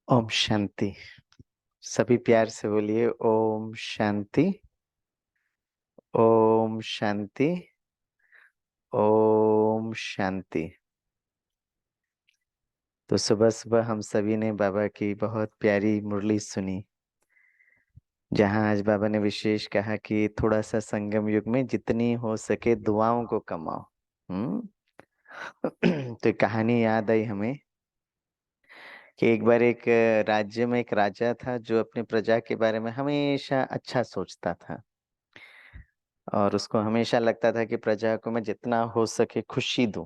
ओम शांति। सभी प्यार से बोलिए ओम शांति। ओम शांति। ओम शांति। तो सुबह सुबह हम सभी ने बाबा की बहुत प्यारी मुरली सुनी, जहाँ आज बाबा ने विशेष कहा कि थोड़ा सा संगम युग में जितनी हो सके दुआओं को कमाओ। तो एक कहानी याद आई हमें कि एक बार एक राज्य में एक राजा था जो अपनी प्रजा के बारे में हमेशा अच्छा सोचता था, और उसको हमेशा लगता था कि प्रजा को मैं जितना हो सके खुशी दूं।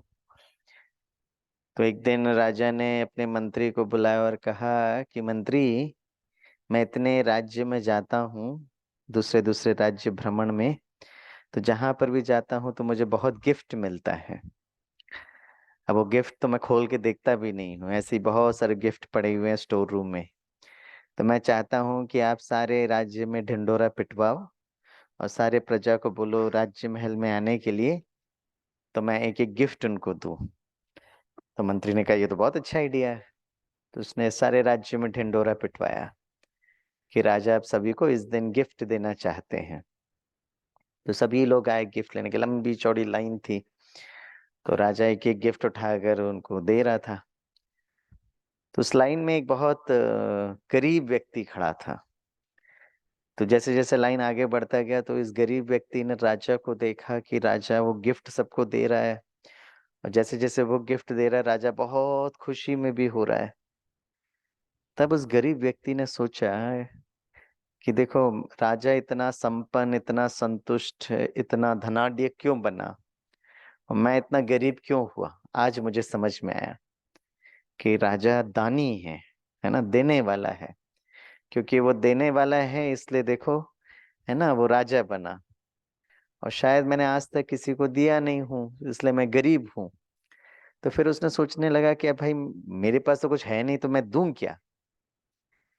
तो एक दिन राजा ने अपने मंत्री को बुलाया और कहा कि मंत्री, मैं इतने राज्य में जाता हूँ, दूसरे दूसरे राज्य भ्रमण में, तो जहां पर भी जाता हूँ तो मुझे बहुत गिफ्ट मिलता है। अब वो गिफ्ट तो मैं खोल के देखता भी नहीं हूँ, ऐसे ही बहुत सारे गिफ्ट पड़े हुए हैं स्टोर रूम में। तो मैं चाहता हूँ कि आप सारे राज्य में ढिंडोरा पिटवाओ और सारे प्रजा को बोलो राज्य महल में आने के लिए, तो मैं एक एक गिफ्ट उनको दूं। तो मंत्री ने कहा ये तो बहुत अच्छा आइडिया है। तो उसने सारे राज्य में ढिंडोरा पिटवाया कि राजा आप सभी को इस दिन गिफ्ट देना चाहते हैं। तो सभी लोग आए गिफ्ट लेने के, लंबी चौड़ी लाइन थी। तो राजा एक एक गिफ्ट उठाकर उनको दे रहा था। तो उस लाइन में एक बहुत गरीब व्यक्ति खड़ा था। तो जैसे जैसे लाइन आगे बढ़ता गया तो इस गरीब व्यक्ति ने राजा को देखा कि राजा वो गिफ्ट सबको दे रहा है, और जैसे जैसे वो गिफ्ट दे रहा है राजा बहुत खुशी में भी हो रहा है। तब उस गरीब व्यक्ति ने सोचा कि देखो, राजा इतना संपन्न, इतना संतुष्ट, इतना धनाढ्य क्यों बना और मैं इतना गरीब क्यों हुआ। आज मुझे समझ में आया कि राजा दानी है ना, देने वाला है। क्योंकि वो देने वाला है इसलिए देखो, है ना, वो राजा बना। और शायद मैंने आज तक किसी को दिया नहीं हूँ इसलिए मैं गरीब हूँ। तो फिर उसने सोचने लगा कि अब भाई मेरे पास तो कुछ है नहीं तो मैं दूं क्या।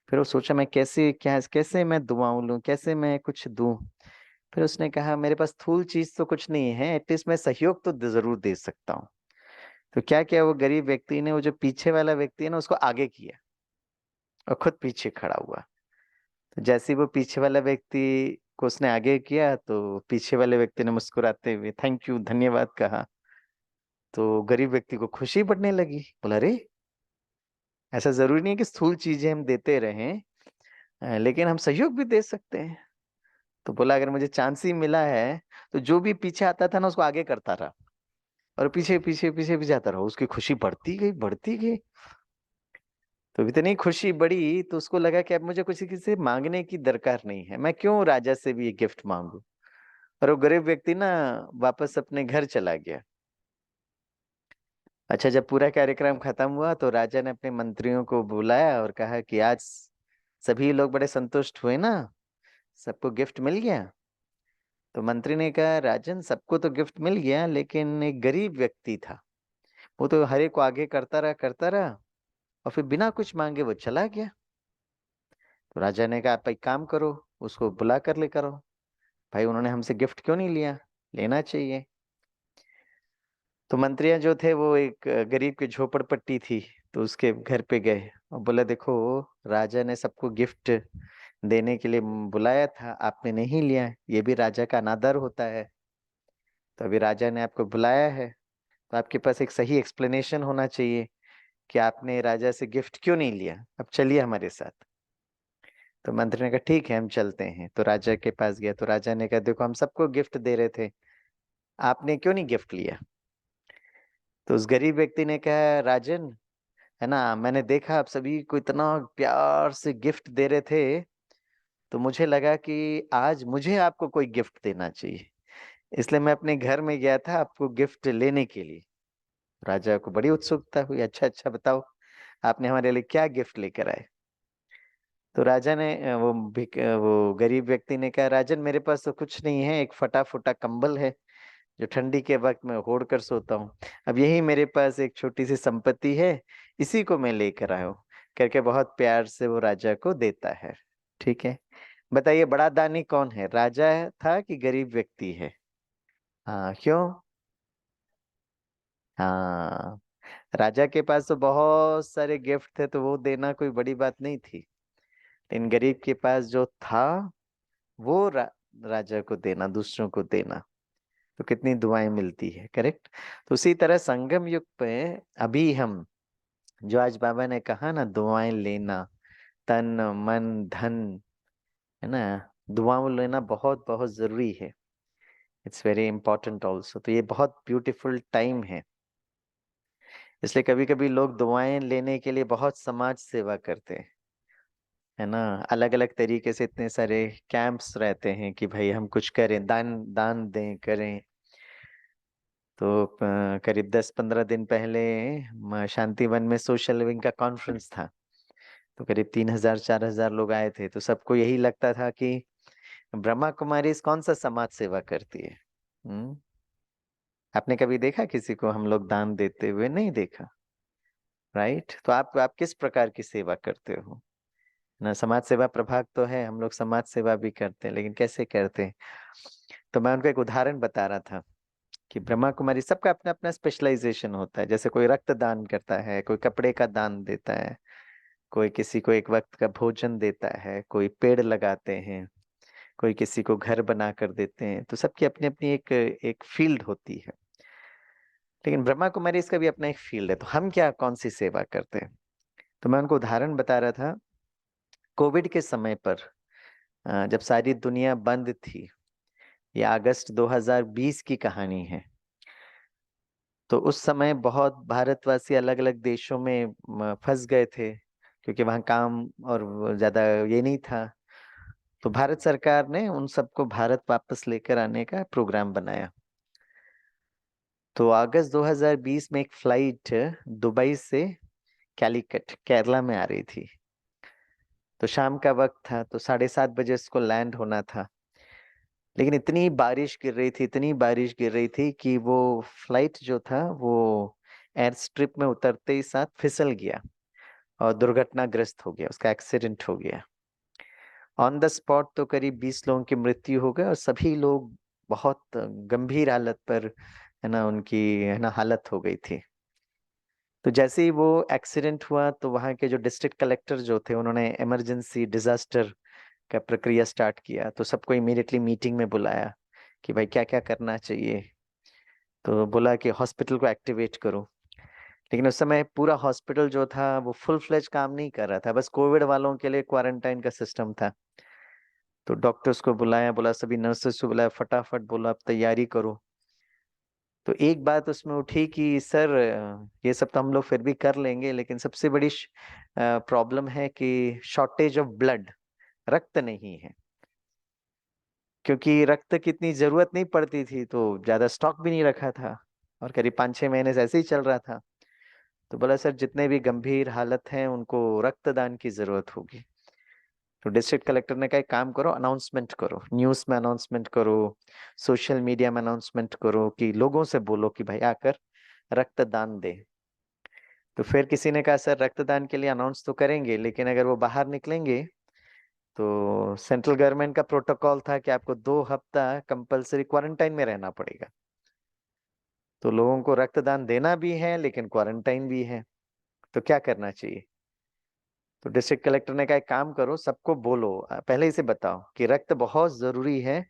फिर वो सोचा मैं कैसे मैं दुआऊं लूं, कैसे मैं कुछ दूं। फिर उसने कहा मेरे पास स्थूल चीज तो कुछ नहीं है, एटलीस्ट मैं सहयोग तो जरूर दे सकता हूँ। तो क्या किया वो गरीब व्यक्ति ने, वो जो पीछे वाला व्यक्ति है ना उसको आगे किया और खुद पीछे खड़ा हुआ। तो जैसे ही वो पीछे वाला व्यक्ति को उसने आगे किया तो पीछे वाले व्यक्ति ने मुस्कुराते हुए थैंक यू, धन्यवाद कहा। तो गरीब व्यक्ति को खुशी बढ़ने लगी, बोला अरे, ऐसा जरूरी नहीं है कि स्थूल चीजें हम देते रहें, लेकिन हम सहयोग भी दे सकते हैं। तो बोला अगर मुझे चांस ही मिला है तो जो भी पीछे आता था ना उसको आगे करता रहा, और पीछे पीछे पीछे भी जाता रहा। उसकी खुशी बढ़ती गई बढ़ती गई। तो इतनी खुशी बढ़ी तो उसको लगा कि अब मुझे कुछ किसी से मांगने की दरकार नहीं है, मैं क्यों राजा से भी ये गिफ्ट मांगू। और वो गरीब व्यक्ति ना वापस अपने घर चला गया। अच्छा, जब पूरा कार्यक्रम खत्म हुआ तो राजा ने अपने मंत्रियों को बुलाया और कहा कि आज सभी लोग बड़े संतुष्ट हुए ना, सबको गिफ्ट मिल गया। तो मंत्री ने कहा राजन, सबको तो गिफ्ट मिल गया लेकिन एक गरीब व्यक्ति था, वो तो हर एक को आगे करता रहा और फिर बिना कुछ मांगे वो चला गया। तो राजा ने कहा आप एक काम करो, उसको बुला कर लेकर आओ। भाई उन्होंने हमसे गिफ्ट क्यों नहीं लिया, लेना चाहिए। तो मंत्रियां जो थे वो एक गरीब की झोपड़पट्टी थी, तो उसके घर पे गए और बोला देखो, राजा ने सबको गिफ्ट देने के लिए बुलाया था, आपने नहीं लिया, ये भी राजा का अनादर होता है। तो अभी राजा ने आपको बुलाया है तो आपके पास एक सही एक्सप्लेनेशन होना चाहिए कि आपने राजा से गिफ्ट क्यों नहीं लिया, अब चलिए हमारे साथ। तो मंत्री ने कहा ठीक है हम चलते हैं। तो राजा के पास गया तो राजा ने कहा देखो, हम सबको गिफ्ट दे रहे थे, आपने क्यों नहीं गिफ्ट लिया। तो उस गरीब व्यक्ति ने कहा राजन, है ना, मैंने देखा आप सभी को इतना प्यार से गिफ्ट दे रहे थे, तो मुझे लगा कि आज मुझे आपको कोई गिफ्ट देना चाहिए, इसलिए मैं अपने घर में गया था आपको गिफ्ट लेने के लिए। राजा को बड़ी उत्सुकता हुई, अच्छा अच्छा बताओ आपने हमारे लिए क्या गिफ्ट लेकर आए। तो राजा ने वो गरीब व्यक्ति ने कहा राजन, मेरे पास तो कुछ नहीं है, एक फटा फुटा कंबल है जो ठंडी के वक्त में ओढ़ कर सोता हूँ। अब यही मेरे पास एक छोटी सी संपत्ति है, इसी को मैं लेकर आया हूँ, करके बहुत प्यार से वो राजा को देता है। ठीक है, बताइए बड़ा दानी कौन है, राजा था कि गरीब व्यक्ति है। हाँ क्यों। हाँ, राजा के पास तो बहुत सारे गिफ्ट थे, तो वो देना कोई बड़ी बात नहीं थी, लेकिन गरीब के पास जो था वो राजा को देना, दूसरों को देना, तो कितनी दुआएं मिलती है। करेक्ट। तो उसी तरह संगम युग पे अभी हम, जो आज बाबा ने कहा ना, दुआएं लेना, तन मन धन, है ना, दुआओं लेना बहुत बहुत जरूरी है। It's very important also. तो ये बहुत ब्यूटीफुल टाइम है, इसलिए कभी कभी लोग दुआएं लेने के लिए बहुत समाज सेवा करते हैं, है ना। अलग अलग तरीके से इतने सारे कैंप्स रहते हैं कि भाई हम कुछ करें, दान दान दें, करें। तो करीब 10-15 दिन पहले शांति वन में सोशल लिविंग का कॉन्फ्रेंस था। तो करीब 3,000-4,000 लोग आए थे। तो सबको यही लगता था कि ब्रह्मा कुमारी कौन सा समाज सेवा करती है। हम्म। आपने कभी देखा किसी को हम लोग दान देते हुए? नहीं देखा। राइट। तो आप किस प्रकार की सेवा करते हो ना? समाज सेवा प्रभाग तो है, हम लोग समाज सेवा भी करते हैं, लेकिन कैसे करते हैं? तो मैं उनको एक उदाहरण बता रहा था कि ब्रह्मा कुमारी सबका अपना अपना स्पेशलाइजेशन होता है। जैसे कोई रक्त दान करता है, कोई कपड़े का दान देता है, कोई किसी को एक वक्त का भोजन देता है, कोई पेड़ लगाते हैं, कोई किसी को घर बना कर देते हैं। तो सबकी अपनी अपनी एक एक फील्ड होती है, लेकिन ब्रह्मा कुमारी इसका भी अपना एक फील्ड है। तो हम क्या, कौन सी सेवा करते हैं? तो मैं उनको उदाहरण बता रहा था, कोविड के समय पर जब सारी दुनिया बंद थी, ये अगस्त 2020 की कहानी है। तो उस समय बहुत भारतवासी अलग अलग देशों में फंस गए थे, क्योंकि वहाँ काम और वो ज्यादा ये नहीं था। तो भारत सरकार ने उन सबको भारत वापस लेकर आने का प्रोग्राम बनाया। तो अगस्त 2020 में एक फ्लाइट दुबई से कैलीकट केरला में आ रही थी। तो शाम का वक्त था, तो 7:30 बजे उसको लैंड होना था। लेकिन इतनी बारिश गिर रही थी, इतनी बारिश गिर रही थी कि वो फ्लाइट जो था वो एयर स्ट्रिप में उतरते ही साथ फिसल गया और दुर्घटनाग्रस्त हो गया, उसका एक्सीडेंट हो गया। ऑन द स्पॉट तो करीब 20 लोगों की मृत्यु हो गई, और सभी लोग बहुत गंभीर हालत पर, है ना, उनकी, है ना, हालत हो गई थी। तो जैसे ही वो एक्सीडेंट हुआ, तो वहाँ के जो डिस्ट्रिक्ट कलेक्टर जो थे, उन्होंने इमरजेंसी डिजास्टर का प्रक्रिया स्टार्ट किया। तो सबको इमीडिएटली मीटिंग में बुलाया कि भाई क्या क्या करना चाहिए। तो बोला कि हॉस्पिटल को एक्टिवेट करो। लेकिन उस समय पूरा हॉस्पिटल जो था वो फुल फ्लेज काम नहीं कर रहा था, बस कोविड वालों के लिए क्वारंटाइन का सिस्टम था। तो डॉक्टर्स को बुलाया, बोला सभी नर्सेस को बुलाया, फटाफट बोला अब तैयारी करो। तो एक बात उसमें उठी कि सर, ये सब तो हम लोग फिर भी कर लेंगे, लेकिन सबसे बड़ी प्रॉब्लम है कि शॉर्टेज ऑफ ब्लड, रक्त नहीं है। क्योंकि रक्त की इतनी जरूरत नहीं पड़ती थी, तो ज्यादा स्टॉक भी नहीं रखा था, और करीब 5-6 महीने से ऐसे ही चल रहा था। तो बोला सर, जितने भी गंभीर हालत हैं उनको रक्तदान की जरूरत होगी। तो डिस्ट्रिक्ट कलेक्टर ने कहा एक काम करो, अनाउंसमेंट करो, न्यूज में अनाउंसमेंट करो, सोशल मीडिया में अनाउंसमेंट करो, कि लोगों से बोलो कि भाई आकर रक्तदान दे। तो फिर किसी ने कहा सर, रक्तदान के लिए अनाउंस तो करेंगे, लेकिन अगर वो बाहर निकलेंगे तो सेंट्रल गवर्नमेंट का प्रोटोकॉल था कि आपको 2 हफ्ता कंपलसरी क्वारंटाइन में रहना पड़ेगा। तो लोगों को रक्तदान देना भी है, लेकिन क्वारंटाइन भी है, तो क्या करना चाहिए? तो डिस्ट्रिक्ट कलेक्टर ने कहा एक काम करो, सबको बोलो, पहले ही से बताओ कि रक्त बहुत जरूरी है,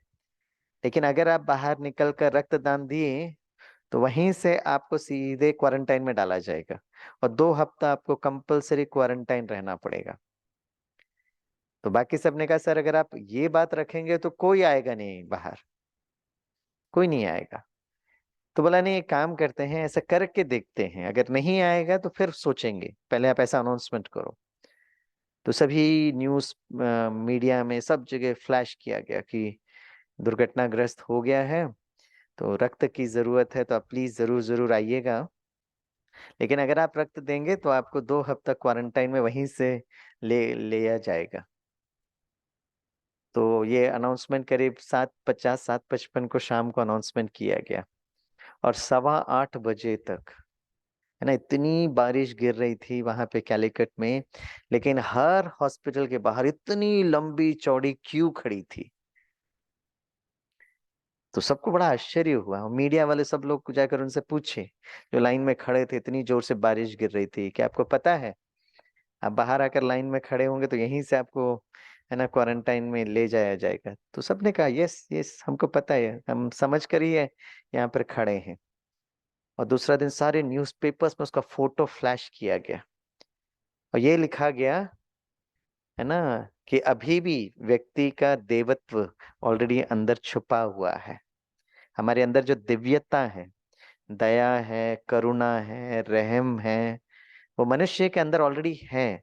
लेकिन अगर आप बाहर निकल कर रक्तदान दिए तो वहीं से आपको सीधे क्वारंटाइन में डाला जाएगा, और 2 हफ्ता आपको कंपलसरी क्वारंटाइन रहना पड़ेगा। तो बाकी सब ने कहा सर, अगर आप ये बात रखेंगे तो कोई आएगा नहीं बाहर, कोई नहीं आएगा। तो बोला नहीं, एक काम करते हैं, ऐसा करके देखते हैं, अगर नहीं आएगा तो फिर सोचेंगे, पहले आप ऐसा अनाउंसमेंट करो। तो सभी न्यूज मीडिया में सब जगह फ्लैश किया गया कि दुर्घटनाग्रस्त हो गया है, तो रक्त की जरूरत है, तो आप प्लीज जरूर जरूर आइएगा। लेकिन अगर आप रक्त देंगे तो आपको 2 हफ्ता क्वारंटाइन में वहीं से ले लिया जाएगा। तो ये अनाउंसमेंट करीब 7:50 7:55 को शाम को अनाउंसमेंट किया गया, और 7:15 बजे तक, है ना, इतनी बारिश गिर रही थी वहां पे कैलिकट में, लेकिन हर हॉस्पिटल के बाहर इतनी लंबी चौड़ी क्यू खड़ी थी। तो सबको बड़ा आश्चर्य हुआ। मीडिया वाले सब लोग जाकर उनसे पूछे, जो लाइन में खड़े थे, इतनी जोर से बारिश गिर रही थी, कि आपको पता है आप बाहर आकर लाइन में खड़े होंगे तो यहीं से आपको, है ना, क्वारंटाइन में ले जाया जाएगा? तो सबने कहा यस यस, हमको पता है, हम समझ कर ही है यहाँ पर खड़े हैं। और दूसरा दिन सारे न्यूज़पेपर्स में उसका फोटो फ्लैश किया गया, और ये लिखा गया, है ना, कि अभी भी व्यक्ति का देवत्व ऑलरेडी अंदर छुपा हुआ है। हमारे अंदर जो दिव्यता है, दया है, करुणा है, रहम है, वो मनुष्य के अंदर ऑलरेडी है।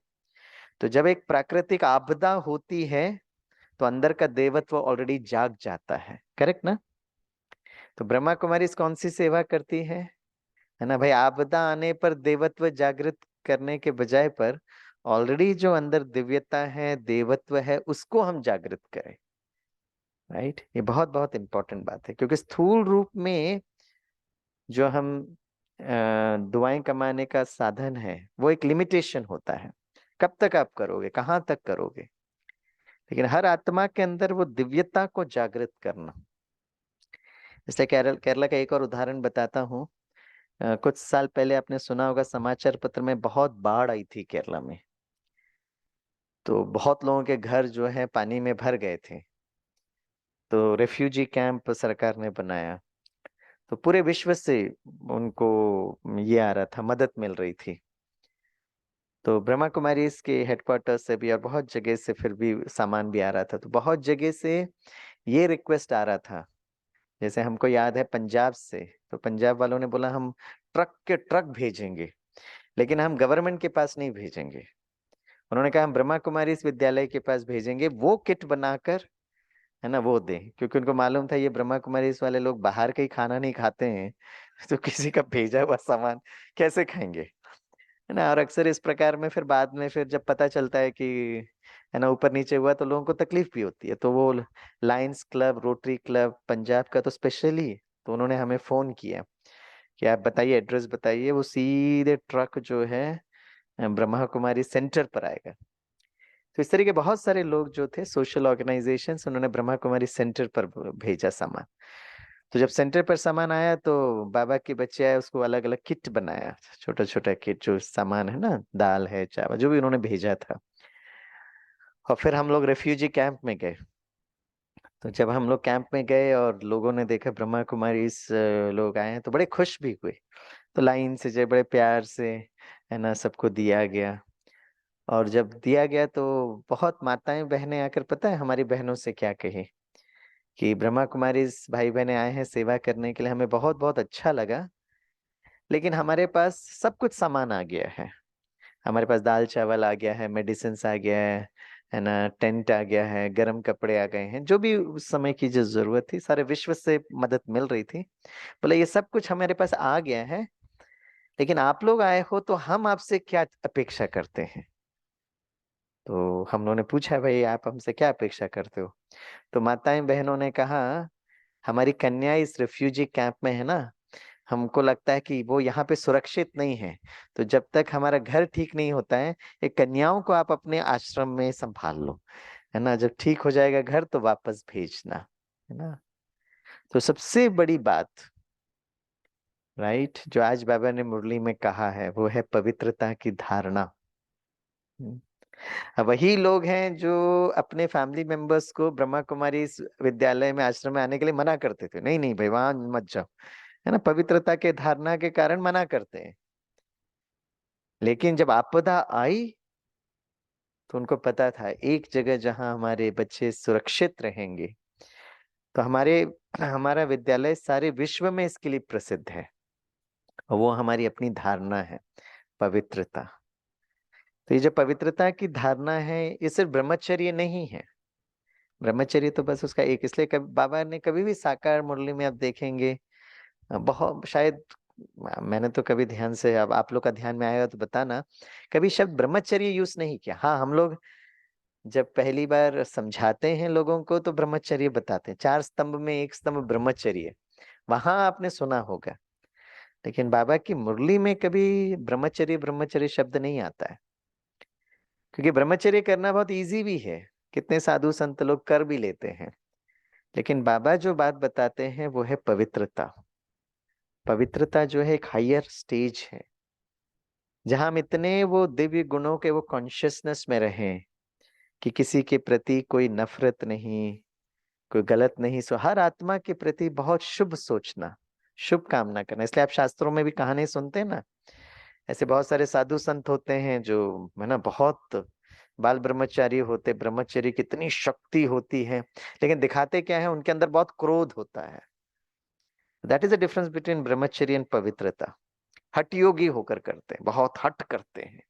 तो जब एक प्राकृतिक आपदा होती है तो अंदर का देवत्व ऑलरेडी जाग जाता है। करेक्ट ना? तो ब्रह्मा कुमारी इस कौन सी सेवा करती है ना भाई? आपदा आने पर देवत्व जागृत करने के बजाय पर ऑलरेडी जो अंदर दिव्यता है, देवत्व है, उसको हम जागृत करें। राइट? ये बहुत बहुत इंपॉर्टेंट बात है, क्योंकि स्थूल रूप में जो हम दुआएं कमाने का साधन है, वो एक लिमिटेशन होता है। कब तक आप करोगे, कहाँ तक करोगे? लेकिन हर आत्मा के अंदर वो दिव्यता को जागृत करना। इसलिए केरला का एक और उदाहरण बताता हूँ। कुछ साल पहले आपने सुना होगा, समाचार पत्र में बहुत बाढ़ आई थी केरला में। तो बहुत लोगों के घर जो है पानी में भर गए थे। तो रेफ्यूजी कैंप सरकार ने बनाया। तो पूरे विश्व से उनको ये आ रहा था, मदद मिल रही थी। तो ब्रह्मा कुमारी इसके हेडक्वार्टर से भी और बहुत जगह से फिर भी सामान भी आ रहा था। तो बहुत जगह से ये रिक्वेस्ट आ रहा था। जैसे हमको याद है पंजाब से, तो पंजाब वालों ने बोला हम ट्रक के ट्रक भेजेंगे, लेकिन हम गवर्नमेंट के पास नहीं भेजेंगे। उन्होंने कहा हम ब्रह्मा कुमारी इस विद्यालय के पास भेजेंगे, वो किट बनाकर, है ना, वो दे। क्योंकि उनको मालूम था ये ब्रह्मा कुमारी इस वाले लोग बाहर का ही खाना नहीं खाते हैं, तो किसी का भेजा हुआ सामान कैसे खाएंगे, है ना। और अक्सर इस प्रकार में फिर बाद में फिर जब पता चलता है कि, है ना, ऊपर नीचे हुआ, तो लोगों को तकलीफ भी होती है। तो वो Lions club, rotary club Punjab का तो स्पेशली, तो उन्होंने हमें फोन किया कि आप बताइए, एड्रेस बताइए, वो सीधे ट्रक जो है ब्रह्मा कुमारी सेंटर पर आएगा। तो इस तरह के बहुत सारे लोग जो थे, सोशल ऑर्गेनाइजेशंस, उन्होंने ब्रह्मा कुमारी सेंटर पर भेजा सामान। तो जब सेंटर पर सामान आया तो बाबा के बच्चे आए, उसको अलग अलग किट बनाया, छोटा छोटा किट, जो सामान है ना, दाल है, चावल, जो भी उन्होंने भेजा था। और फिर हम लोग रेफ्यूजी कैंप में गए। तो जब हम लोग कैंप में गए और लोगों ने देखा ब्रह्मा कुमारी इस लोग आए हैं, तो बड़े खुश भी हुए। तो लाइन से जो बड़े प्यार से, है ना, सबको दिया गया। और जब दिया गया तो बहुत माताएं बहनें आकर, पता है हमारी बहनों से क्या कही, कि ब्रह्मा कुमारी भाई बहनें आए हैं सेवा करने के लिए, हमें बहुत बहुत अच्छा लगा, लेकिन हमारे पास सब कुछ सामान आ गया है। हमारे पास दाल चावल आ गया है, मेडिसिन आ गया है ना, टेंट आ गया है, गर्म कपड़े आ गए हैं, जो भी उस समय की जो जरूरत थी, सारे विश्व से मदद मिल रही थी। बोले ये सब कुछ हमारे पास आ गया है, लेकिन आप लोग आए हो तो हम आपसे क्या अपेक्षा करते हैं? तो हम लोगों ने पूछा भाई आप हमसे क्या अपेक्षा करते हो? तो माताएं बहनों ने कहा हमारी कन्या इस रिफ्यूजी कैंप में है ना, हमको लगता है कि वो यहाँ पे सुरक्षित नहीं है। तो जब तक हमारा घर ठीक नहीं होता है, ये कन्याओं को आप अपने आश्रम में संभाल लो, है ना, जब ठीक हो जाएगा घर तो वापस भेजना, है ना। तो सबसे बड़ी बात, राइट, जो आज बाबा ने मुरली में कहा है, वो है पवित्रता की धारणा। हम्म। अब वही लोग हैं जो अपने फैमिली मेंबर्स को ब्रह्मा कुमारी इस विद्यालय में, आश्रम में आने के लिए मना करते थे, नहीं नहीं भाई वहां मत जाओ, है ना, पवित्रता के धारणा के कारण मना करते हैं। लेकिन जब आपदा आई तो उनको पता था एक जगह जहां हमारे बच्चे सुरक्षित रहेंगे, तो हमारा विद्यालय सारे विश्व में इसके लिए प्रसिद्ध है। और वो हमारी अपनी धारणा है, पवित्रता। तो ये जो पवित्रता की धारणा है, ये सिर्फ ब्रह्मचर्य नहीं है। ब्रह्मचर्य तो बस उसका एक, इसलिए कभी बाबा ने कभी भी साकार मुरली में आप देखेंगे, बहुत शायद, मैंने तो कभी ध्यान से, अब आप लोग का ध्यान में आएगा तो बताना, कभी शब्द ब्रह्मचर्य यूज नहीं किया। हाँ, हम लोग जब पहली बार समझाते हैं लोगों को तो ब्रह्मचर्य बताते हैं, 4 स्तंभ में एक स्तंभ ब्रह्मचर्य, वहां आपने सुना होगा। लेकिन बाबा की मुरली में कभी ब्रह्मचर्य ब्रह्मचर्य शब्द नहीं आता है, क्योंकि ब्रह्मचर्य करना बहुत इजी भी है, कितने साधु संत लोग कर भी लेते हैं। लेकिन बाबा जो बात बताते हैं वो है पवित्रता। पवित्रता जो है एक हायर स्टेज है, जहां हम इतने वो दिव्य गुणों के वो कॉन्शियसनेस में रहें कि किसी के प्रति कोई नफरत नहीं, कोई गलत नहीं, सो हर आत्मा के प्रति बहुत शुभ सोचना, शुभ कामना करना। इसलिए आप शास्त्रों में भी कहानी सुनते हैं ना, ऐसे बहुत सारे साधु संत होते हैं जो है ना बहुत बाल ब्रह्मचारी होते, ब्रह्मचर्य कितनी शक्ति होती है, लेकिन दिखाते क्या है, उनके अंदर बहुत क्रोध होता है। That is the difference between ब्रह्मचर्य एंड पवित्रता। हठ योगी होकर करते हैं, बहुत हट करते हैं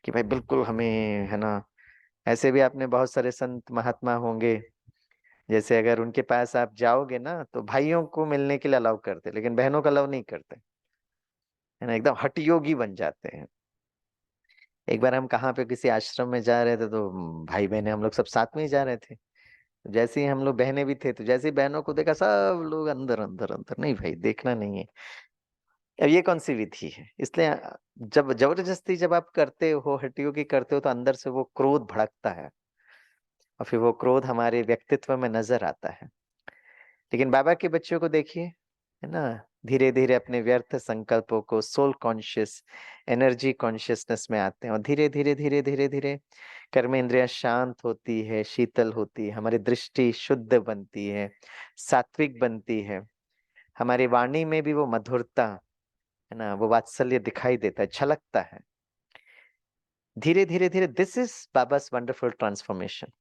कि भाई बिल्कुल हमें, है ना। ऐसे भी आपने बहुत सारे संत महात्मा होंगे, जैसे अगर उनके पास आप जाओगे ना तो भाइयों को मिलने के लिए अलाउ करते, लेकिन बहनों का अलाउ नहीं करते, है ना, एकदम हठ योगी बन जाते हैं। एक बार हम कहाँ पे किसी आश्रम में जा रहे थे, तो भाई बहने हम लोग सब साथ में ही जा रहे थे। तो जैसे ही हम लोग बहनें भी थे, तो जैसे ही बहनों को देखा, सब लोग अंदर अंदर अंदर, नहीं भाई देखना नहीं है। अब ये कौन सी विधि है? इसलिए जब जबरदस्ती जब आप करते हो, हठ योगी करते हो, तो अंदर से वो क्रोध भड़कता है, और फिर वो क्रोध हमारे व्यक्तित्व में नजर आता है। लेकिन बाबा के बच्चों को देखिए, है ना, धीरे धीरे अपने व्यर्थ संकल्पों को सोल कॉन्शियस, एनर्जी कॉन्शियसनेस में आते हैं, और धीरे धीरे धीरे धीरे धीरे कर्म इंद्रियां शांत होती है, शीतल होती है, हमारी दृष्टि शुद्ध बनती है, सात्विक बनती है, हमारी वाणी में भी वो मधुरता, है ना, वो वात्सल्य दिखाई देता है, झलकता है। धीरे धीरे धीरे दिस इज बाबास वंडरफुल ट्रांसफॉर्मेशन।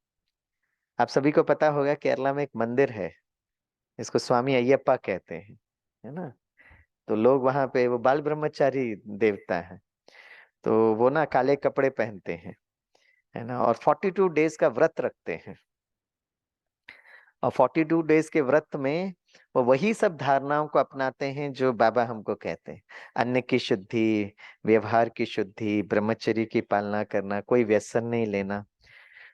आप सभी को पता होगा केरला में एक मंदिर है, इसको स्वामी अय्यप्पा कहते हैं, है ना। तो लोग वहां पे, वो बाल ब्रह्मचारी देवता है, तो वो ना काले कपड़े पहनते हैं, है ना, और 42 डेज का व्रत रखते हैं। और 42 डेज के व्रत में वो वही सब धारणाओं को अपनाते हैं जो बाबा हमको कहते हैं। अन्न की शुद्धि, व्यवहार की शुद्धि, ब्रह्मचर्य की पालना करना, कोई व्यसन नहीं लेना।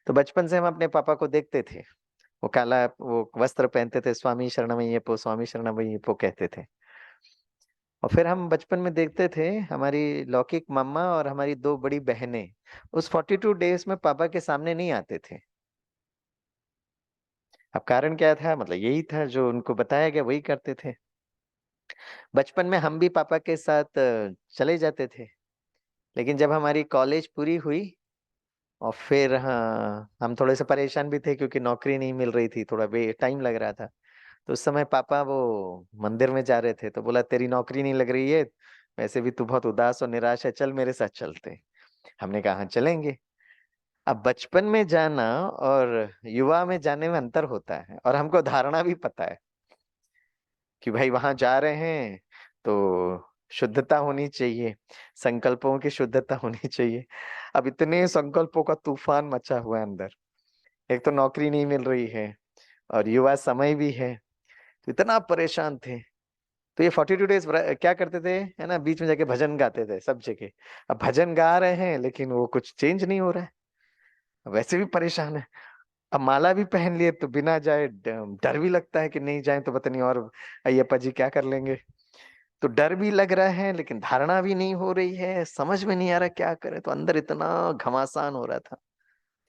तो बचपन से हम अपने पापा को देखते थे, वो काला वो वस्त्र पहनते थे, स्वामी शरणमయ్యప్ప, स्वामी शरणमయ్యప్ప कहते थे। और फिर हम बचपन में देखते थे हमारी लौकिक मम्मा और हमारी दो बड़ी बहनें उस 42 डेज में पापा के सामने नहीं आते थे। अब कारण क्या था? मतलब यही था जो उनको बताया गया वही करते थे। बचपन में हम भी पापा के साथ चले जाते थे, लेकिन जब हमारी कॉलेज पूरी हुई और फिर, हाँ, हम थोड़े से परेशान भी थे क्योंकि नौकरी नहीं मिल रही थी, थोड़ा वे टाइम लग रहा था। तो उस समय पापा वो मंदिर में जा रहे थे, तो बोला तेरी नौकरी नहीं लग रही है, वैसे भी तू बहुत उदास और निराश है, चल मेरे साथ चलते हैं। हमने कहा हाँ चलेंगे। अब बचपन में जाना और युवा में जाने में अंतर होता है, और हमको धारणा भी पता है कि भाई वहां जा रहे हैं तो शुद्धता होनी चाहिए, संकल्पों की शुद्धता होनी चाहिए। अब इतने संकल्पों का तूफान मचा हुआ है अंदर, एक तो नौकरी नहीं मिल रही है और युवा समय भी है, तो इतना परेशान थे। तो ये 42 डेज क्या करते थे, है ना, बीच में जाके भजन गाते थे सब जगह। अब भजन गा रहे हैं लेकिन वो कुछ चेंज नहीं हो रहा है, वैसे भी परेशान है। अब माला भी पहन लिए तो बिना जाए डर भी लगता है कि नहीं जाए तो पता नहीं और अय्यप्पा जी क्या कर लेंगे। तो डर भी लग रहा है, लेकिन धारणा भी नहीं हो रही है, समझ में नहीं आ रहा क्या करें, तो अंदर इतना घमासान हो रहा था,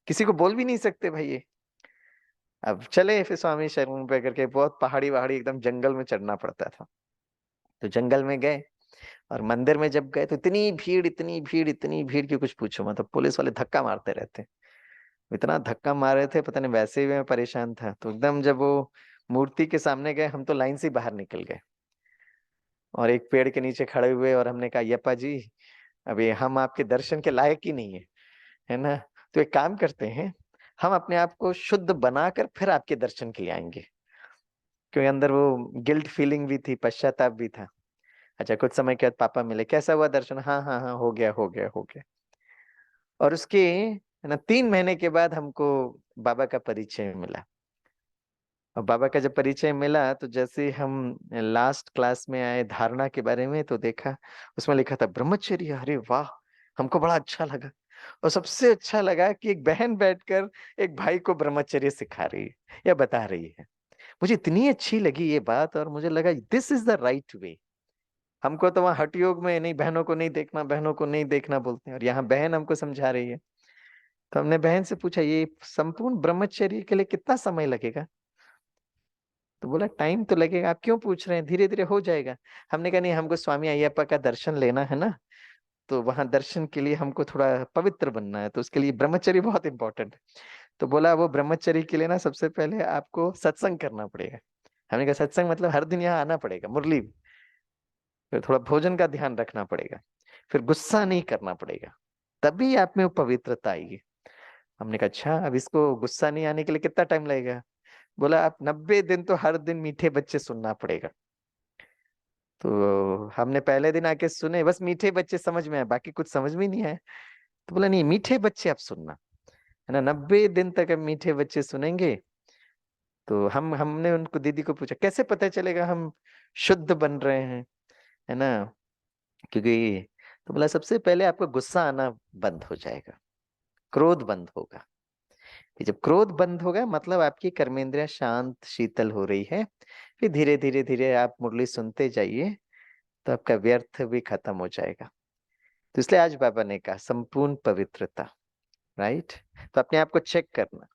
किसी को बोल भी नहीं सकते भाई ये। अब चले फिर स्वामी शरण पे करके, बहुत पहाड़ी वहाड़ी एकदम जंगल में चढ़ना पड़ता था। तो जंगल में गए, और मंदिर में जब गए तो इतनी भीड़, इतनी भीड़, इतनी भीड़ की कुछ पूछो मत। तो पुलिस वाले धक्का मारते रहते, इतना धक्का मार रहे थे, पता नहीं, वैसे ही मैं परेशान था। तो एकदम जब वो मूर्ति के सामने गए, हम तो लाइन से बाहर निकल गए और एक पेड़ के नीचे खड़े हुए, और हमने कहा यप्पा जी, अभी हम आपके दर्शन के लायक ही नहीं है, है ना। तो एक काम करते हैं, हम अपने आप को शुद्ध बनाकर फिर आपके दर्शन के लिए आएंगे। क्योंकि अंदर वो गिल्ट फीलिंग भी थी, पश्चाताप भी था। अच्छा, कुछ समय के बाद पापा मिले, कैसा हुआ दर्शन? हाँ हाँ हाँ, हो गया हो गया हो गया। और उसके, है ना, 3 महीने के बाद हमको बाबा का परिचय मिला। और बाबा का जब परिचय मिला, तो जैसे हम लास्ट क्लास में आए धारणा के बारे में, तो देखा उसमें लिखा था ब्रह्मचर्य। अरे वाह, हमको बड़ा अच्छा लगा। और सबसे अच्छा लगा कि एक बहन बैठकर एक भाई को ब्रह्मचर्य सिखा रही है या बता रही है। मुझे इतनी अच्छी लगी ये बात, और मुझे लगा this is the right way. हमको तो वहां हठ योग में नहीं, बहनों को नहीं देखना, बहनों को नहीं देखना बोलते हैं, और यहाँ बहन हमको समझा रही है। तो हमने बहन से पूछा ये संपूर्ण ब्रह्मचर्य के लिए कितना समय लगेगा? तो बोला टाइम तो लगेगा, आप क्यों पूछ रहे हैं, धीरे धीरे हो जाएगा। हमने कहा नहीं, हमको स्वामी अय्यप्पा का दर्शन लेना है ना, तो वहां दर्शन के लिए हमको थोड़ा पवित्र बनना है, तो उसके लिए ब्रह्मचर्य बहुत इंपॉर्टेंट है। तो बोला वो ब्रह्मचर्य के लिए ना सबसे पहले आपको सत्संग करना पड़ेगा। हमने कहा सत्संग मतलब हर दिन यहाँ आना पड़ेगा, मुरली, फिर थोड़ा भोजन का ध्यान रखना पड़ेगा, फिर गुस्सा नहीं करना पड़ेगा, तभी आप में वो पवित्रता आएगी। हमने कहा अच्छा, अब इसको गुस्सा नहीं आने के लिए कितना टाइम लगेगा। बोला आप 90 दिन तो हर दिन मीठे बच्चे सुनना पड़ेगा। तो हमने पहले दिन आके सुने, बस मीठे बच्चे समझ में आए, बाकी कुछ समझ में नहीं आए। तो बोला नहीं, मीठे बच्चे आप सुनना, है ना, 90 दिन तक हम मीठे बच्चे सुनेंगे। तो हमने उनको, दीदी को पूछा कैसे पता चलेगा हम शुद्ध बन रहे हैं, है ना, क्योंकि, तो बोला सबसे पहले आपका गुस्सा आना बंद हो जाएगा, क्रोध बंद होगा। ये जब क्रोध बंद होगा मतलब आपकी कर्मेंद्रियां शांत शीतल हो रही है। फिर धीरे धीरे धीरे आप मुरली सुनते जाइए, तो आपका व्यर्थ भी खत्म हो जाएगा। तो इसलिए आज बाबा ने कहा संपूर्ण पवित्रता, राइट। तो अपने आप को चेक करना,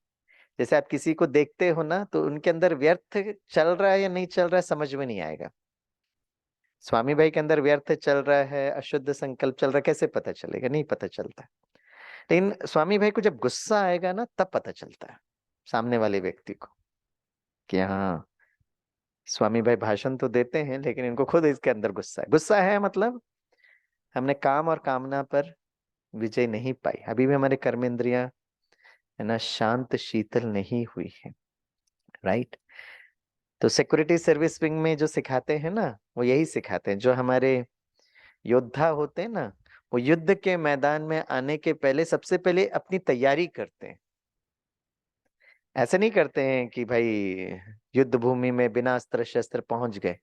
जैसे आप किसी को देखते हो ना, तो उनके अंदर व्यर्थ चल रहा है या नहीं चल रहा है समझ में नहीं आएगा। स्वामी भाई के अंदर व्यर्थ चल रहा है, अशुद्ध संकल्प चल रहा है, कैसे पता चलेगा, नहीं पता चलता। लेकिन स्वामी भाई को जब गुस्सा आएगा ना, तब पता चलता है सामने वाले व्यक्ति को कि हाँ, स्वामी भाई भाषण तो देते हैं लेकिन इनको खुद इसके अंदर गुस्सा है। गुस्सा है मतलब हमने काम और कामना पर विजय नहीं पाई, अभी भी हमारे कर्मेंद्रियां, है ना, शांत शीतल नहीं हुई है, राइट। तो सिक्योरिटी सर्विस विंग में जो सिखाते हैं ना, वो यही सिखाते हैं। जो हमारे योद्धा होते हैं ना, वो युद्ध के मैदान में आने के पहले सबसे पहले अपनी तैयारी करते हैं। ऐसे नहीं करते हैं कि भाई युद्ध भूमि में बिना अस्त्र शस्त्र पहुंच गए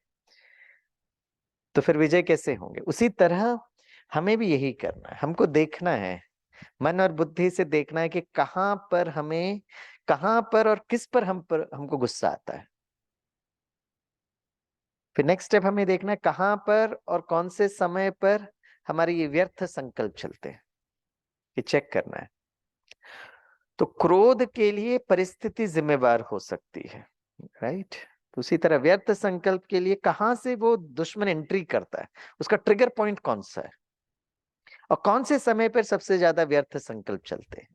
तो फिर विजय कैसे होंगे। उसी तरह हमें भी यही करना है, हमको देखना है, मन और बुद्धि से देखना है कि कहाँ पर हमें, कहाँ पर और किस पर हमको गुस्सा आता है। फिर नेक्स्ट स्टेप हमें देखना है कहाँ पर और कौन से समय पर हमारे ये व्यर्थ संकल्प चलते हैं, ये चेक करना है। तो क्रोध के लिए परिस्थिति जिम्मेवार हो सकती है, राइट। तो उसी तरह व्यर्थ संकल्प के लिए कहां से वो दुश्मन एंट्री करता है, उसका ट्रिगर पॉइंट कौन सा है, और कौन से समय पर सबसे ज्यादा व्यर्थ संकल्प चलते हैं,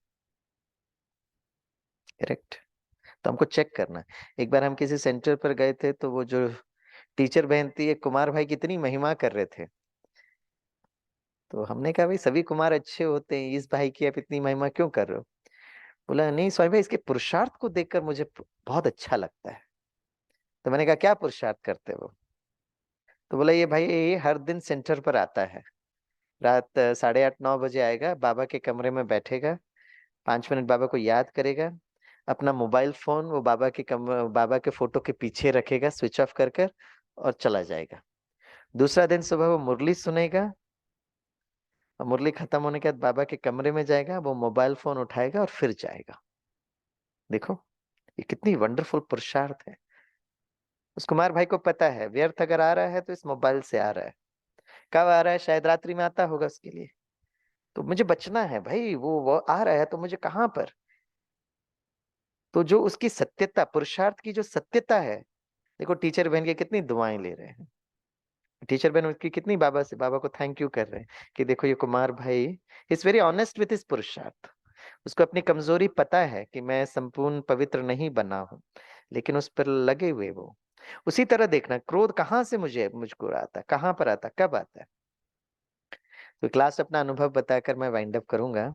करेक्ट। तो हमको चेक करना है। एक बार हम किसी सेंटर पर गए थे, तो वो जो टीचर बहन थी, एक कुमार भाई कितनी महिमा कर रहे थे। तो हमने कहा भाई सभी कुमार अच्छे होते हैं, इस भाई की आप इतनी महिमा क्यों कर रहे हो। बोला नहीं स्वामी भाई, इसके पुरुषार्थ को देखकर मुझे बहुत अच्छा लगता है। तो मैंने कहा क्या पुरुषार्थ करते हो। तो बोला ये भाई ये हर दिन सेंटर पर आता है, रात 8:30-9 बजे आएगा, बाबा के कमरे में बैठेगा, 5 मिनट बाबा को याद करेगा, अपना मोबाइल फोन वो बाबा के फोटो के पीछे रखेगा स्विच ऑफ कर कर, और चला जाएगा। दूसरा दिन सुबह वो मुरली सुनेगा, और मुरली खत्म होने के बाद बाबा के कमरे में जाएगा, वो मोबाइल फोन उठाएगा और फिर जाएगा। देखो ये कितनी वंडरफुल पुरुषार्थ है। उस कुमार भाई को पता है व्यर्थ अगर आ रहा है तो इस मोबाइल से आ रहा है। कब आ रहा है, शायद रात्रि में आता होगा उसके लिए। तो मुझे बचना है भाई, वो आ रहा है तो मुझे कहां पर। तो जो उसकी सत्यता, पुरुषार्थ की जो सत्यता है, देखो टीचर बहन की कितनी दुआएं ले रहे हैं, टीचर बहन उसकी कितनी बाबा को थैंक यू कर रहे हैं कि देखो ये कुमार भाई is very honest with his पुरुषार्थ। उसको अपनी कमजोरी पता है कि मैं संपूर्ण पवित्र नहीं बना हूं, लेकिन उस पर लगे हुए वो। उसी तरह देखना क्रोध कहाँ से मुझको आता है, कहाँ पर आता है, कब आता है। तो क्लास अपना अनुभव बताकर मैं वाइंड अप करूंगा।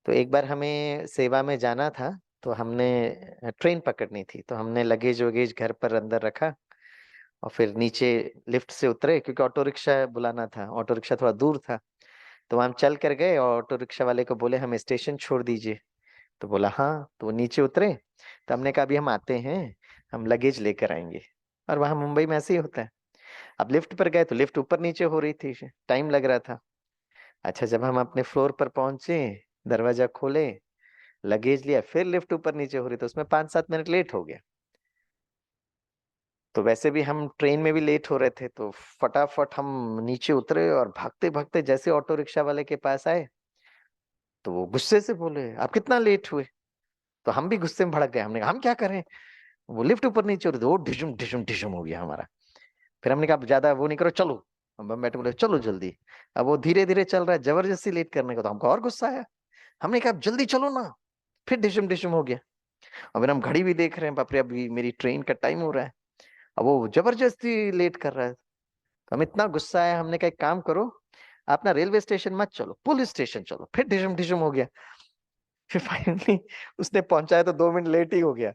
तो एक बार हमें सेवा में जाना था, तो हमने ट्रेन पकड़नी थी, तो हमने लगेज वगेज घर पर अंदर रखा, और फिर नीचे लिफ्ट से उतरे, क्योंकि ऑटो रिक्शा बुलाना था, ऑटो रिक्शा थोड़ा दूर था। तो हम चल कर गए और ऑटो रिक्शा वाले को बोले हमें स्टेशन छोड़ दीजिए। तो बोला हाँ, तो वो नीचे उतरे। तो हमने कहा अभी हम आते हैं, हम लगेज लेकर आएंगे। और वहां मुंबई में ऐसे ही होता है। अब लिफ्ट पर गए तो लिफ्ट ऊपर नीचे हो रही थी, टाइम लग रहा था। अच्छा जब हम अपने फ्लोर पर पहुंचे, दरवाजा खोले, लगेज लिया, फिर लिफ्ट ऊपर नीचे हो रही, तो उसमें 5-7 मिनट लेट हो गया। तो वैसे भी हम ट्रेन में भी लेट हो रहे थे, तो फटाफट हम नीचे उतरे और भागते भागते जैसे ऑटो रिक्शा वाले के पास आए, तो वो गुस्से से बोले आप कितना लेट हुए। तो हम भी गुस्से में भड़क गए, हमने कहा हम क्या करें। वो लिफ्ट ऊपर नीचे हो रही थी, वो ढिशुम ढिशुम ढिशुम हो गया हमारा। फिर हमने कहा अब ज्यादा वो नहीं करो, चलो। हम बैठे बोले चलो जल्दी। अब वो धीरे धीरे चल रहा है, जबरदस्ती लेट करने को, तो हमको और गुस्सा आया। हमने कहा अब जल्दी चलो ना। फिर डिशम डिशम हो गया। और फिर हम घड़ी भी देख रहे हैं, बाप रे अभी मेरी ट्रेन का टाइम हो रहा है। अब वो जबरदस्ती लेट कर रहा है, तो हम इतना गुस्सा आया, हमने कहा एक काम करो, आप ना रेलवे स्टेशन मत चलो, पुलिस स्टेशन चलो। फिर डिशम डिशम हो गया। फिर फाइनली उसने पहुंचाया तो 2 मिनट लेट ही हो गया।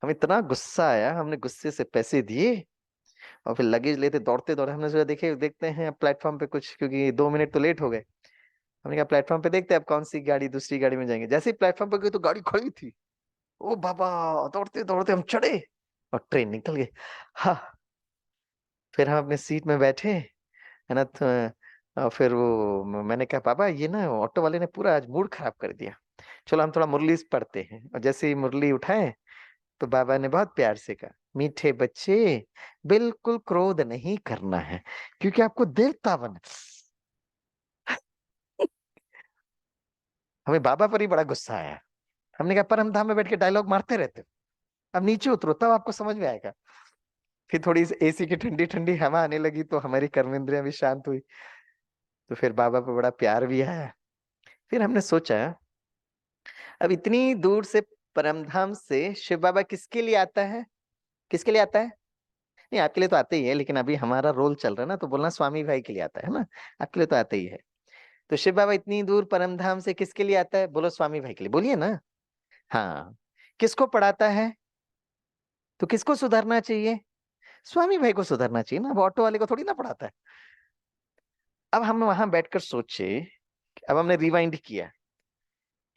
हम इतना गुस्सा आया, हमने गुस्से से पैसे दिए और फिर लगेज लेते दौड़ते दौड़े, हमने सोचा देखे देखते हैं प्लेटफॉर्म पे कुछ, क्योंकि 2 मिनट तो लेट हो गए। हमने कहा प्लेटफॉर्म पे देखते हैं अब कौन सी गाड़ी, दूसरी गाड़ी में जाएंगे। जैसे ही प्लेटफॉर्म पे गए तो गाड़ी खड़ी थी। ओ बाबा, दौड़ते दौड़ते हम चढ़े और ट्रेन निकल गई। हाँ। फिर हम अपने सीट में बैठे, है ना, तो फिर वो मैंने कहा पापा ये ना ऑटो वाले ने पूरा आज मूड खराब कर दिया, चलो हम थोड़ा मुरली पढ़ते हैं। और जैसे ही मुरली उठाए तो बाबा ने बहुत प्यार से कहा, मीठे बच्चे, बिल्कुल क्रोध नहीं करना है, क्योंकि आपको देवता बन। हमें बाबा पर ही बड़ा गुस्सा आया। हमने कहा परम धाम में बैठ के डायलॉग मारते रहते हो, अब नीचे उतरो तब आपको समझ में आएगा। फिर थोड़ी एसी की ठंडी ठंडी हवा आने लगी तो हमारी कर्मेंद्रियां भी शांत हुई। तो फिर बाबा पे बड़ा प्यार भी आया। फिर हमने सोचा अब इतनी दूर से परमधाम से शिव बाबा किसके लिए आता है? किसके लिए आता है? नहीं आपके लिए तो आते ही है, लेकिन अभी हमारा रोल चल रहा है ना, तो बोलना स्वामी भाई के लिए आता है ना। आपके लिए तो आते ही है। तो शिव बाबा इतनी दूर परमधाम से किसके लिए आता है? बोलो स्वामी भाई के लिए, बोलिए ना। हाँ। किसको पढ़ाता है? तो किसको सुधरना चाहिए? स्वामी भाई को सुधरना चाहिए ना, वो ऑटो वाले को थोड़ी ना पढ़ाता है। अब हम वहां बैठकर सोचे, अब हमने रिवाइंड किया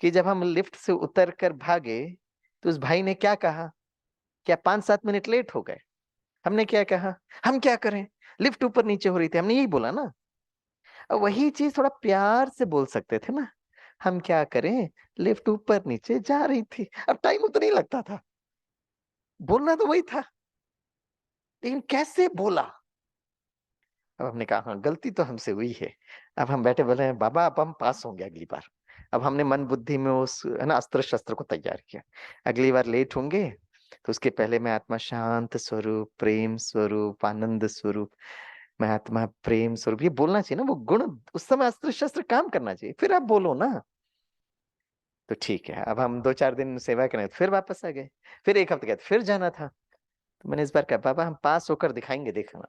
कि जब हम लिफ्ट से उतर कर भागे तो उस भाई ने क्या कहा, क्या 5-7 मिनट लेट हो गए? हमने क्या कहा, हम क्या करें, लिफ्ट ऊपर नीचे हो रही थी, हमने यही बोला ना। अब वही चीज थोड़ा प्यार से बोल सकते थे ना, हम क्या करें, लिफ्ट ऊपर नीचे जा रही थी, अब टाइम उतना ही लगता था। बोलना तो वही था, लेकिन कैसे बोला। अब हमने कहा हाँ गलती तो हमसे हुई है। अब हम बैठे बोले बाबा अब हम पास होंगे अगली बार। अब हमने मन बुद्धि में उस, है ना, अस्त्र शस्त्र को तैयार किया। अगली बार लेट होंगे तो उसके पहले मैं आत्मा शांत स्वरूप, प्रेम स्वरूप, आनंद स्वरूप, मैं आत्मा प्रेम स्वरूप, ये बोलना चाहिए ना, वो गुण उस समय अस्त्र शस्त्र काम करना चाहिए, फिर आप बोलो ना। तो ठीक है, अब हम 2-4 दिन सेवा करें तो फिर वापस आ गए। फिर एक हफ्ते के बाद फिर जाना था। तो मैंने इस बार कहा बाबा हम पास होकर दिखाएंगे, देखना।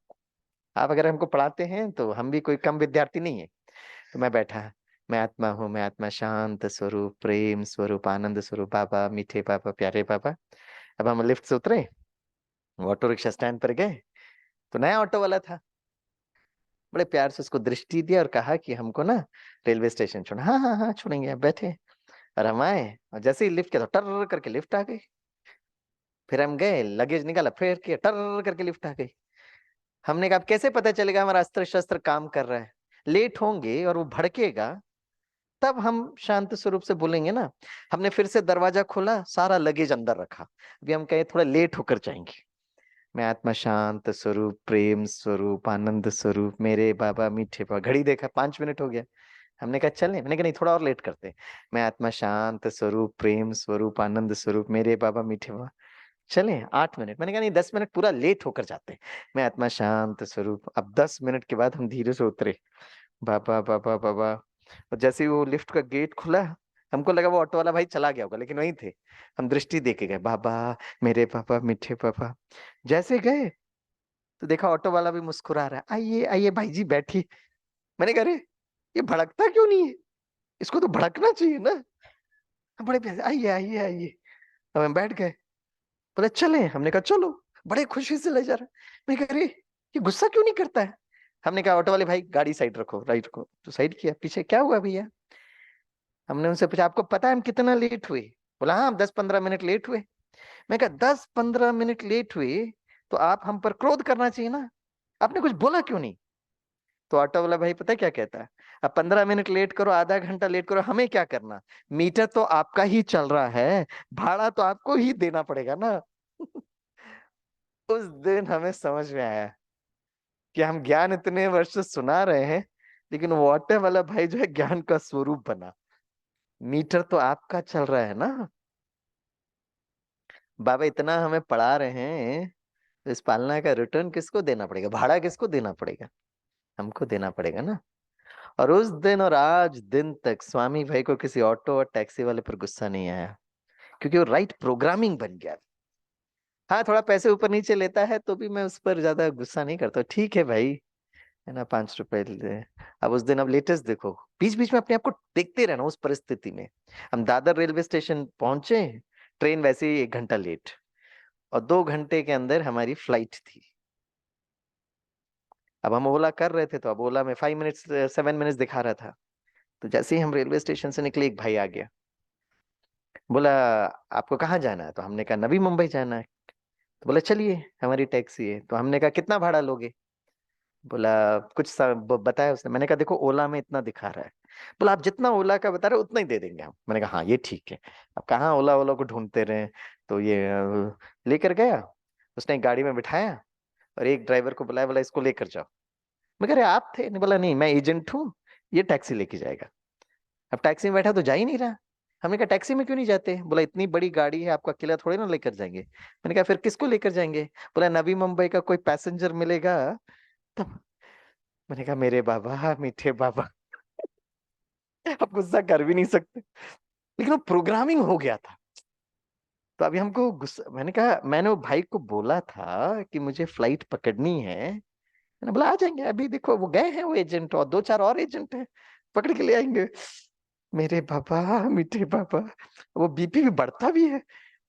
आप अगर हमको पढ़ाते हैं तो हम भी कोई कम विद्यार्थी नहीं है। तो मैं बैठा, मैं आत्मा हूँ, मैं आत्मा शांत स्वरूप, प्रेम स्वरूप, आनंद स्वरूप, बाबा मीठे बाबा प्यारे बाबा। अब हम लिफ्ट से उतरे, ऑटो रिक्शा स्टैंड पर गए, तो नया ऑटो वाला था। बड़े प्यार से उसको दृष्टि दिया और कहा कि हमको ना रेलवे स्टेशन छोड़ना। हाँ हाँ हाँ छोड़ेंगे, आप बैठे। और हम आए और जैसे ही लिफ्ट किया तो टर करके लिफ्ट आ गई। फिर हम गए, लगेज निकाला, फिर किया, टर करके लिफ्ट आ गई। हमने कहा अब कैसे पता चलेगा हमारा अस्त्र शस्त्र काम कर रहा है? लेट होंगे और वो भड़केगा, तब हम शांत स्वरूप से बोलेंगे ना। हमने फिर से दरवाजा खोला, सारा लगेज अंदर रखा। अभी हम कहे थोड़ा लेट होकर जाएंगे। मैं आत्मा शांत स्वरूप, प्रेम स्वरूप, आनंद स्वरूप, मेरे बाबा मीठे बाबा। घड़ी देखा 5 मिनट हो गया। हमने कहा चलें, मैंने कहा नहीं थोड़ा और लेट करते हैं। मैं आत्मा शांत स्वरूप, प्रेम स्वरूप, आनंद स्वरूप, मेरे बाबा मीठे बाबा। चलें 8 मिनट, मैंने कहा नहीं 10 मिनट पूरा लेट होकर जाते हैं। मैं आत्मा शांत स्वरूप। अब 10 मिनट के बाद हम धीरे से उतरे, बाबा बाबा बाबा। और जैसे ही वो लिफ्ट का गेट खुला, हमको लगा वो ऑटो वाला भाई चला गया होगा, लेकिन वहीं थे। हम दृष्टि दे के गए, बाबा मेरे पापा मीठे पापा। जैसे गए तो देखा ऑटो वाला भी मुस्कुरा रहा है, आइए आइए भाई जी बैठिए। मैंने कहा अरे ये भड़कता क्यों नहीं है, इसको तो भड़कना चाहिए ना। हम बड़े प्यार से, आइए आइए आइए। अब हम बैठ गए, बोले चले, हमने कहा चलो। बड़े खुशी से ले जा रहा है। मैं कह रही ये गुस्सा क्यों नहीं करता है? हमने कहा ऑटो वाले भाई गाड़ी साइड रखो, राइट रखो, तो साइड किया। पीछे क्या हुआ भैया? हमने उनसे पूछा आपको पता है हम कितना लेट हुए? बोला हाँ हम 10-15 मिनट लेट हुए। मैं कहा 10-15 मिनट लेट हुए तो आप हम पर क्रोध करना चाहिए ना, आपने कुछ बोला क्यों नहीं? तो ऑटो वाला भाई पता है क्या कहता है, अब 15 मिनट लेट करो, आधा घंटा लेट करो, हमें क्या करना, मीटर तो आपका ही चल रहा है, भाड़ा तो आपको ही देना पड़ेगा ना। उस दिन हमें समझ में आया कि हम ज्ञान इतने वर्ष से सुना रहे हैं, लेकिन वो ऑटो वाला भाई जो है ज्ञान का स्वरूप बना। मीटर तो आपका चल रहा है ना। बाबा इतना हमें पढ़ा रहे हैं, तो इस पालना का रिटर्न किसको देना पड़ेगा, भाड़ा किसको देना पड़ेगा, हमको देना पड़ेगा ना। और उस दिन और आज दिन तक स्वामी भाई को किसी ऑटो और टैक्सी वाले पर गुस्सा नहीं आया, क्योंकि वो राइट प्रोग्रामिंग बन गया। हाँ, थोड़ा पैसे ऊपर नीचे लेता है तो भी मैं उस पर ज्यादा गुस्सा नहीं करता, ठीक है भाई, है ना, 5 रुपए ले। अब उस दिन, अब लेटेस्ट देखो, बीच बीच में अपने आप को देखते रहना उस परिस्थिति में। हम दादर रेलवे स्टेशन पहुंचे, ट्रेन वैसे ही 1 घंटा लेट, और 2 घंटे के अंदर हमारी फ्लाइट थी। अब हम ओला कर रहे थे, तो अब ओला में 5 मिनट्स 7 मिनट्स दिखा रहा था। तो जैसे ही हम रेलवे स्टेशन से निकले, एक भाई आ गया, बोला आपको कहाँ जाना है, तो हमने कहा नवी मुंबई जाना है। तो बोला चलिए, हमारी टैक्सी है। तो हमने कहा कितना भाड़ा लोगे। बोला कुछ बताया उसने। मैंने कहा देखो ओला में इतना दिखा रहा है। बोला आप जितना ओला का बता रहे हो उतना ही दे देंगे हम। मैंने कहा हाँ ये ठीक है। अब कहाँ ओला ओला को ढूंढते रहे, तो ये लेकर गया। उसने एक गाड़ी में बिठाया और एक ड्राइवर को बुलाया, बोला इसको लेकर जाओ। मैं कह रहे आप थे, नहीं, बोला नहीं मैं एजेंट हूँ, ये टैक्सी लेके जाएगा। अब टैक्सी में बैठा तो जा ही नहीं रहा। हमने कहा टैक्सी में क्यों नहीं जाते। बोला इतनी बड़ी गाड़ी है, आपका अकेला थोड़ी ना लेकर जाएंगे। मैंने कहा फिर किसको लेकर जाएंगे। बोला नवी मुंबई का कोई पैसेंजर मिलेगा तब। मैंने कहा मेरे बाबा, मीठे बाबा, आप गुस्सा कर भी नहीं सकते, लेकिन वो प्रोग्रामिंग हो गया था। तो अभी हमको गुस्सा, मैंने कहा, मैंने वो भाई को बोला था कि मुझे फ्लाइट पकड़नी है। मैंने बोला आ जाएंगे, अभी देखो वो गए हैं वो एजेंट, और 2 4 और एजेंट हैं, पकड़ के ले आएंगे। मेरे पापा, मीठे पापा, वो बीपी भी बढ़ता भी है।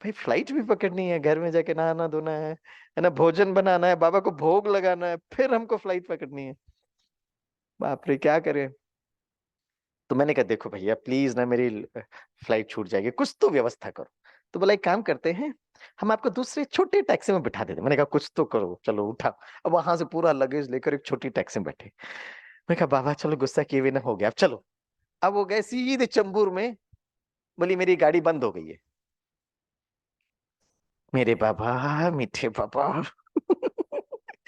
भाई फ्लाइट भी पकड़नी है, घर में जाके नहाना धोना है ना, भोजन बनाना है, बाबा को भोग लगाना है, फिर हमको फ्लाइट पकड़नी है। बाप रे क्या करें। तो मैंने कहा देखो भैया प्लीज ना, मेरी फ्लाइट छूट जाएगी, कुछ तो व्यवस्था करो। तो बोला एक काम करते हैं, हम आपको दूसरे छोटे टैक्सी में बिठा देते। मैंने कहा कुछ तो करो, चलो उठा। अब वहां से पूरा लगेज लेकर एक छोटी टैक्सी में बैठे। मैं कहा बाबा चलो, गुस्सा किए हुए ना हो गया, अब चलो। अब वो गए सीधे चंबूर में। बोली मेरी गाड़ी बंद हो गई है। मेरे बाबा, मीठे बाबा,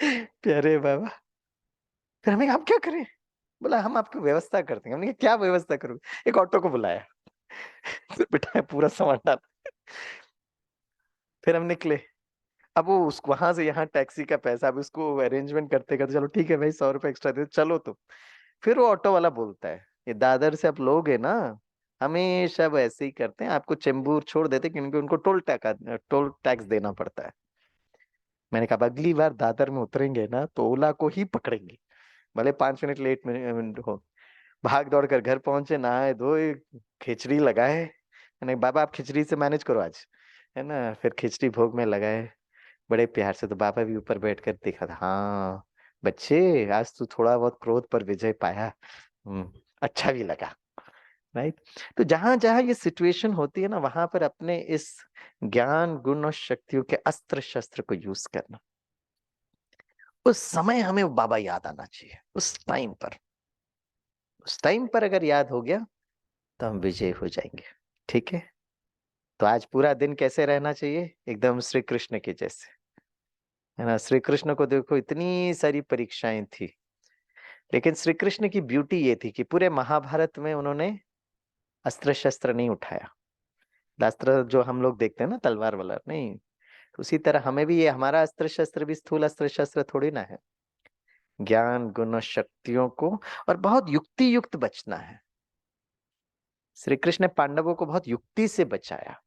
प्यारे बाबा। फिर हमें हम क्या करें। बोला हम आपकी व्यवस्था करते हैं। हमने कहा क्या व्यवस्था करूँ। एक ऑटो को बुलाया, फिर बिठाया, पूरा सामान डाला, फिर हम निकले। अब वो उस वहां से यहाँ टैक्सी का पैसा, अब उसको अरेंजमेंट करते करते, चलो ठीक है भाई 100 रुपए एक्स्ट्रा दे चलो तो। फिर वो ऑटो वाला बोलता है ये दादर से आप लोग है ना, हमेशा वो ऐसे ही करते हैं, आपको चेंबूर छोड़ देते क्योंकि उनको टोल टैक्स देना पड़ता है। मैंने कहा अब अगली बार दादर में उतरेंगे ना तो ओला को ही पकड़ेंगे, भले 5 मिनट लेट मिनट हो। भाग दौड़ कर घर पहुंचे, नहाए धोए, खिचड़ी लगाए। मैंने कहा, बाबा आप खिचड़ी से मैनेज करो आज, है ना। फिर खिचड़ी भोग में लगाए बड़े प्यार से। तो बाबा भी ऊपर बैठ कर देखा था, हाँ बच्चे आज तू थोड़ा बहुत क्रोध पर विजय पाया। अच्छा भी लगा, राइट। तो जहां जहां ये सिचुएशन होती है ना, वहां पर अपने इस ज्ञान गुण और शक्तियों के अस्त्र शस्त्र को यूज करना। उस समय हमें वो बाबा याद आना चाहिए, उस टाइम पर। उस टाइम पर अगर याद हो गया तो हम विजय हो जाएंगे। ठीक है। तो आज पूरा दिन कैसे रहना चाहिए, एकदम श्री कृष्ण के जैसे, है ना। श्री कृष्ण को देखो इतनी सारी परीक्षाएं थी, लेकिन श्री कृष्ण की ब्यूटी ये थी कि पूरे महाभारत में उन्होंने अस्त्र शस्त्र नहीं उठाया। अस्त्र जो हम लोग देखते हैं ना, तलवार वाला नहीं। तो उसी तरह हमें भी, ये हमारा अस्त्र शस्त्र भी स्थूल अस्त्र शस्त्र थोड़ी ना है। ज्ञान गुण और शक्तियों को, और बहुत युक्ति युक्त बचना है। श्री कृष्ण ने पांडवों को बहुत युक्ति से बचाया।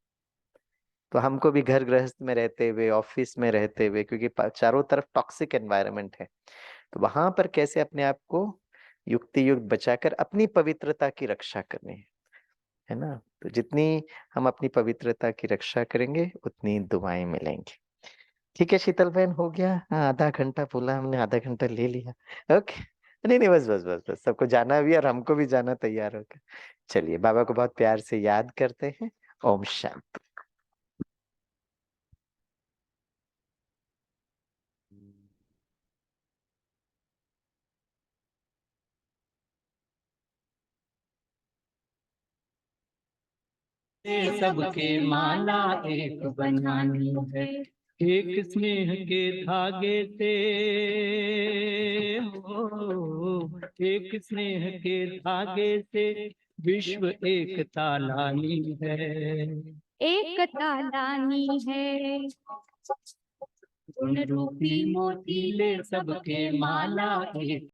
तो हमको भी घर गृहस्थ में रहते हुए, ऑफिस में रहते हुए, क्योंकि चारों तरफ टॉक्सिक एनवायरनमेंट है, तो वहां पर कैसे अपने आप को युक्ति युक्त बचाकर अपनी पवित्रता की रक्षा करनी है ना। तो जितनी हम अपनी पवित्रता की रक्षा करेंगे उतनी दुआएं मिलेंगी। ठीक है शीतल बहन, हो गया। हाँ, आधा घंटा बोला हमने, आधा घंटा ले लिया। ओके। नहीं नहीं, बस बस बस बस, सबको जाना भी और हमको भी जाना, तैयार होकर। चलिए बाबा को बहुत प्यार से याद करते हैं। ओम शांति। सबके माला एक बनानी है, एक स्नेह के धागे से हो, एक स्नेह के धागे से विश्व एकता लानी है। एकता लानी है। गुण रूपी मोती ले सबके माला एक